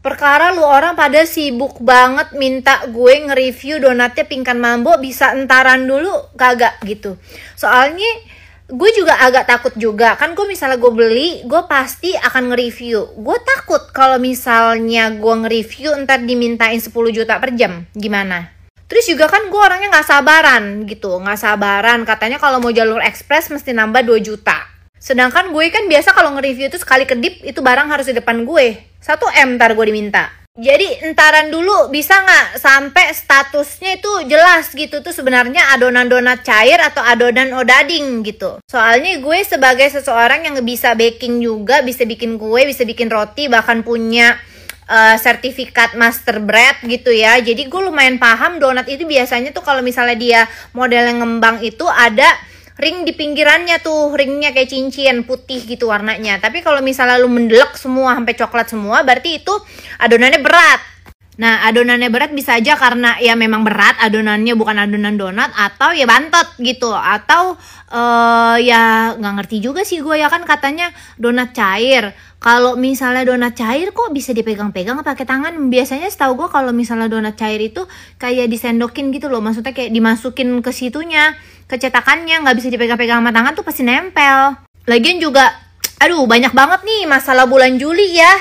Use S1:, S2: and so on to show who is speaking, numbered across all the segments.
S1: Perkara lu orang pada sibuk banget minta gue nge-review donatnya Pingkan Mambo, bisa entaran dulu kagak gitu. Soalnya gue juga agak takut juga. Kan gue misalnya gue beli, gue pasti akan nge-review. Gue takut kalau misalnya gue nge-review ntar dimintain 10 juta per jam. Gimana? Terus juga kan gue orangnya gak sabaran gitu. Gak sabaran, katanya kalau mau jalur ekspres mesti nambah 2 juta. Sedangkan gue kan biasa kalau nge-review itu sekali kedip itu barang harus di depan gue. 1M ntar gue diminta. Jadi entaran dulu bisa nggak sampai statusnya itu jelas gitu tuh sebenarnya adonan donat cair atau adonan odading gitu. Soalnya gue sebagai seseorang yang bisa baking juga, bisa bikin kue, bisa bikin roti, bahkan punya sertifikat master bread gitu ya. Jadi gue lumayan paham donat itu biasanya tuh kalau misalnya dia model yang ngembang itu ada ring di pinggirannya tuh, ringnya kayak cincin putih gitu warnanya. Tapi kalau misalnya lu mendelek semua sampai coklat semua, berarti itu adonannya berat. Nah, adonannya berat bisa aja karena ya memang berat adonannya, bukan adonan donat, atau ya bantet gitu, atau ya nggak ngerti juga sih gue ya, kan katanya donat cair. Kalau misalnya donat cair kok bisa dipegang-pegang pakai tangan? Biasanya setahu gue kalau misalnya donat cair itu kayak disendokin gitu loh, maksudnya kayak dimasukin ke situnya, ke cetakannya, nggak bisa dipegang-pegang sama tangan tuh pasti nempel. Lagian juga, aduh banyak banget nih masalah bulan Juli ya,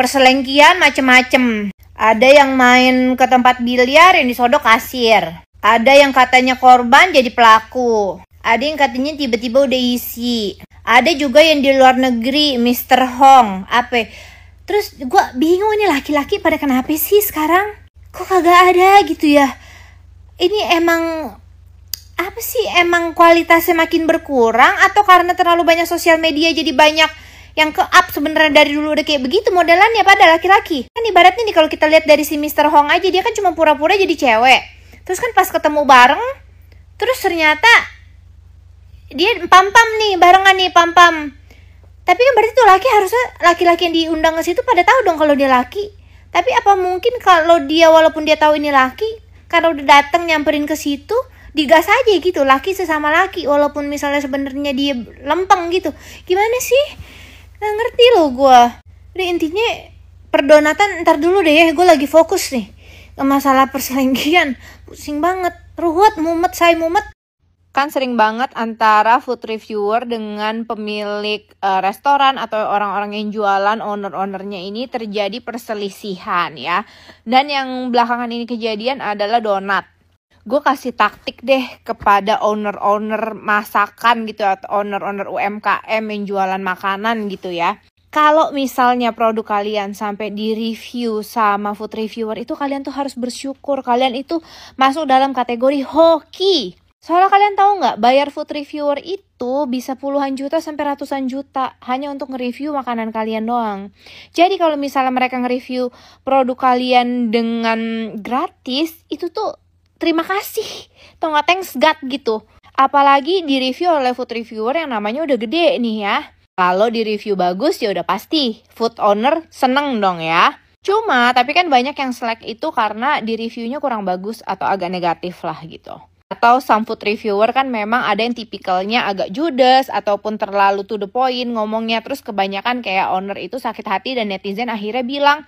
S1: perselengkian macem-macem. Ada yang main ke tempat biliar yang disodok kasir. Ada yang katanya korban jadi pelaku. Ada yang katanya tiba-tiba udah isi. Ada juga yang di luar negeri, Mr. Hong, apa? Terus gue bingung nih laki-laki pada kenapa sih sekarang? Kok kagak ada gitu ya? Ini emang apa sih? Emang kualitasnya makin berkurang atau karena terlalu banyak sosial media jadi banyak yang ke-up sebenarnya dari dulu udah kayak begitu modelannya pada laki-laki? Kan ibaratnya nih kalau kita lihat dari si Mr. Hong aja, dia kan cuma pura-pura jadi cewek. Terus kan pas ketemu bareng, terus ternyata dia pam-pam nih, barengan nih pam-pam. Tapi kan berarti tuh laki-laki yang diundang ke situ pada tahu dong kalau dia laki. Tapi apa mungkin kalau dia walaupun dia tahu ini laki, karena udah datang nyamperin ke situ, digas aja gitu, laki sesama laki walaupun misalnya sebenarnya dia lempeng gitu. Gimana sih? Nggak ngerti loh gue. Jadi intinya perdonatan ntar dulu deh ya, gue lagi fokus nih ke masalah perselingkuhan. Pusing banget, ruwet, mumet, saya mumet. Kan sering banget antara food reviewer dengan pemilik restoran atau orang-orang yang jualan, owner-ownernya ini terjadi perselisihan ya. Dan yang belakangan ini kejadian adalah donat. Gue kasih taktik deh kepada owner-owner masakan gitu atau owner-owner UMKM yang jualan makanan gitu ya. Kalau misalnya produk kalian sampai di review sama food reviewer itu, kalian tuh harus bersyukur. Kalian itu masuk dalam kategori hoki. Soalnya kalian tahu nggak, bayar food reviewer itu bisa puluhan juta sampai ratusan juta hanya untuk nge-review makanan kalian doang. Jadi kalau misalnya mereka nge-review produk kalian dengan gratis, itu tuh terima kasih, tau nggak, thanks God gitu. Apalagi di review oleh food reviewer yang namanya udah gede nih ya. Kalau di review bagus ya udah pasti food owner seneng dong ya. Cuma tapi kan banyak yang selek itu karena di reviewnya kurang bagus atau agak negatif lah gitu. Atau some food reviewer kan memang ada yang tipikalnya agak judes ataupun terlalu to the point ngomongnya. Terus kebanyakan kayak owner itu sakit hati dan netizen akhirnya bilang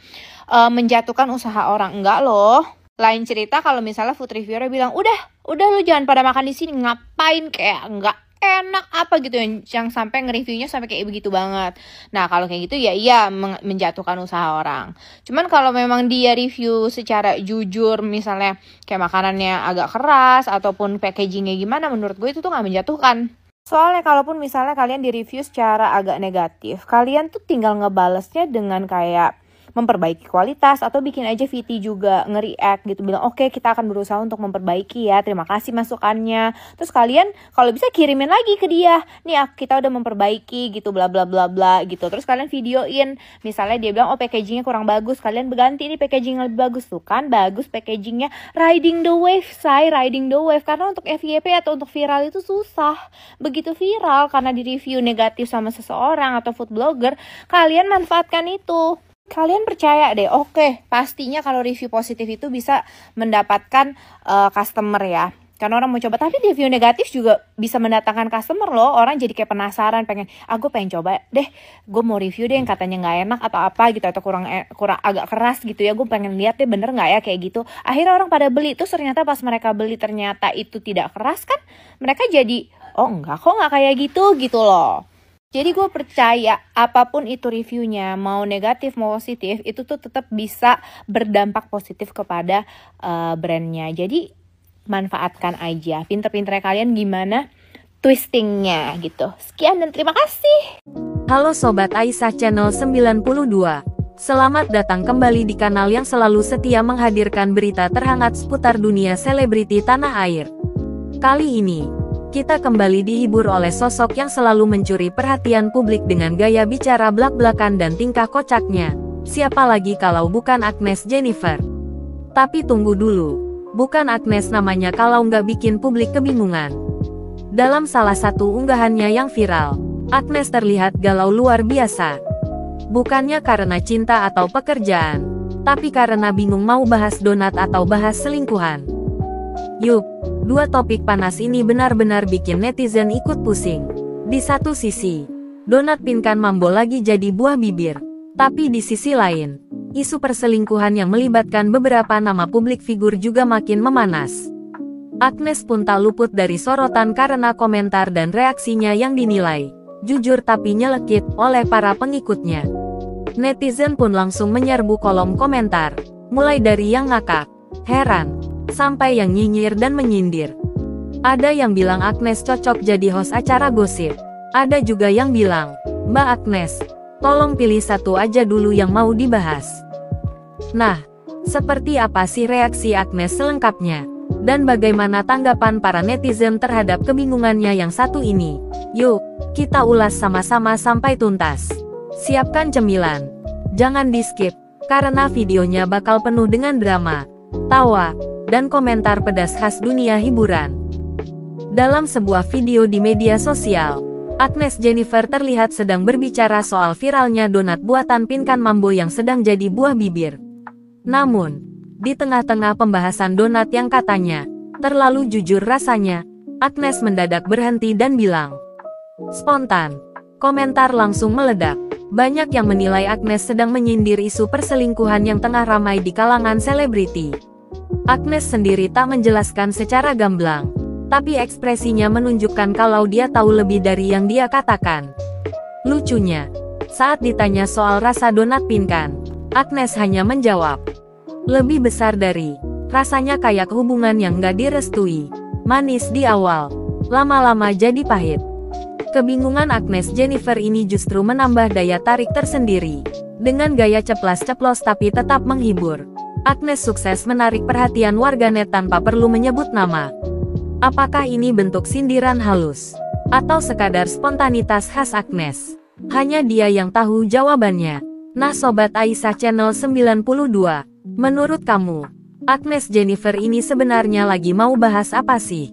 S1: menjatuhkan usaha orang. Enggak loh. Lain cerita kalau misalnya food reviewer bilang udah lu jangan pada makan di sini, ngapain, kayak enggak enak apa gitu yang sampai nge-reviewnya sampai kayak begitu banget. Nah kalau kayak gitu ya iya menjatuhkan usaha orang. Cuman kalau memang dia review secara jujur, misalnya kayak makanannya agak keras ataupun packagingnya gimana, menurut gue itu tuh gak menjatuhkan. Soalnya kalaupun misalnya kalian di review secara agak negatif, kalian tuh tinggal ngebalesnya dengan kayak memperbaiki kualitas atau bikin aja VT juga nge-react gitu, bilang oke, kita akan berusaha untuk memperbaiki ya, terima kasih masukannya. Terus kalian kalau bisa kirimin lagi ke dia, nih kita udah memperbaiki gitu, bla bla bla bla gitu. Terus kalian videoin, misalnya dia bilang packagingnya kurang bagus, kalian berganti ini packaging lebih bagus. Tuh kan bagus packagingnya, riding the wave riding the wave. Karena untuk FYP atau untuk viral itu susah. Begitu viral karena di review negatif sama seseorang atau food blogger, kalian manfaatkan itu. Kalian percaya deh, oke, pastinya kalau review positif itu bisa mendapatkan customer ya. karena orang mau coba. Tapi review negatif juga bisa mendatangkan customer loh. Orang jadi kayak penasaran, pengen, gue pengen coba deh, gue mau review deh yang katanya nggak enak atau apa gitu, atau kurang agak keras gitu ya, gue pengen lihat deh bener nggak ya kayak gitu. Akhirnya orang pada beli. Terus ternyata pas mereka beli ternyata itu tidak keras kan, mereka jadi oh enggak kok, nggak kayak gitu loh. Jadi gue percaya apapun itu reviewnya, mau negatif mau positif, itu tuh tetap bisa berdampak positif kepada brandnya. Jadi manfaatkan aja, pinter-pinternya kalian gimana twistingnya gitu. Sekian dan terima kasih.
S2: Halo Sobat Aisyah Channel 92. Selamat datang kembali di kanal yang selalu setia menghadirkan berita terhangat seputar dunia selebriti tanah air. Kali ini, kita kembali dihibur oleh sosok yang selalu mencuri perhatian publik dengan gaya bicara blak-blakan dan tingkah kocaknya. Siapa lagi kalau bukan Agnes Jennifer? Tapi tunggu dulu, bukan Agnes namanya kalau nggak bikin publik kebingungan. Dalam salah satu unggahannya yang viral, Agnes terlihat galau luar biasa. Bukannya karena cinta atau pekerjaan, tapi karena bingung mau bahas donat atau bahas selingkuhan. Yup, dua topik panas ini benar-benar bikin netizen ikut pusing. Di satu sisi, donat Pinkan Mambo lagi jadi buah bibir. Tapi di sisi lain, isu perselingkuhan yang melibatkan beberapa nama publik figur juga makin memanas. Agnes pun tak luput dari sorotan karena komentar dan reaksinya yang dinilai jujur tapi nyelekit oleh para pengikutnya. Netizen pun langsung menyerbu kolom komentar, mulai dari yang ngakak, heran, sampai yang nyinyir dan menyindir. Ada yang bilang Agnes cocok jadi host acara gosip. Ada juga yang bilang, Mbak Agnes, tolong pilih satu aja dulu yang mau dibahas. Nah, seperti apa sih reaksi Agnes selengkapnya? Dan bagaimana tanggapan para netizen terhadap kebingungannya yang satu ini? Yuk, kita ulas sama-sama sampai tuntas. Siapkan cemilan. Jangan di-skip, karena videonya bakal penuh dengan drama, tawa, dan komentar pedas khas dunia hiburan. Dalam sebuah video di media sosial, Agnes Jennifer terlihat sedang berbicara soal viralnya donat buatan Pinkan Mambo yang sedang jadi buah bibir. Namun, di tengah-tengah pembahasan donat yang katanya terlalu jujur rasanya, Agnes mendadak berhenti dan bilang, spontan. Komentar langsung meledak. Banyak yang menilai Agnes sedang menyindir isu perselingkuhan yang tengah ramai di kalangan selebriti. Agnes sendiri tak menjelaskan secara gamblang, tapi ekspresinya menunjukkan kalau dia tahu lebih dari yang dia katakan. Lucunya, saat ditanya soal rasa donat Pinkan, Agnes hanya menjawab, lebih besar dari, rasanya kayak hubungan yang gak direstui, manis di awal, lama-lama jadi pahit. Kebingungan Agnes Jennifer ini justru menambah daya tarik tersendiri. Dengan gaya ceplas-ceplos tapi tetap menghibur, Agnes sukses menarik perhatian warganet tanpa perlu menyebut nama. Apakah ini bentuk sindiran halus? Atau sekadar spontanitas khas Agnes? Hanya dia yang tahu jawabannya. Nah Sobat Aisyah Channel 92, menurut kamu, Agnes Jennifer ini sebenarnya lagi mau bahas apa sih?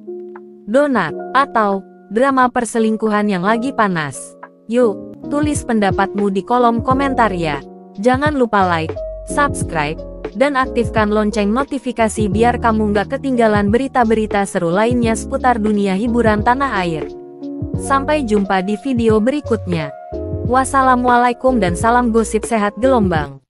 S2: Donat, atau drama perselingkuhan yang lagi panas? Yuk, tulis pendapatmu di kolom komentar ya. Jangan lupa like, subscribe, dan aktifkan lonceng notifikasi biar kamu nggak ketinggalan berita-berita seru lainnya seputar dunia hiburan tanah air. Sampai jumpa di video berikutnya. Wassalamualaikum dan salam gosip sehat gelombang.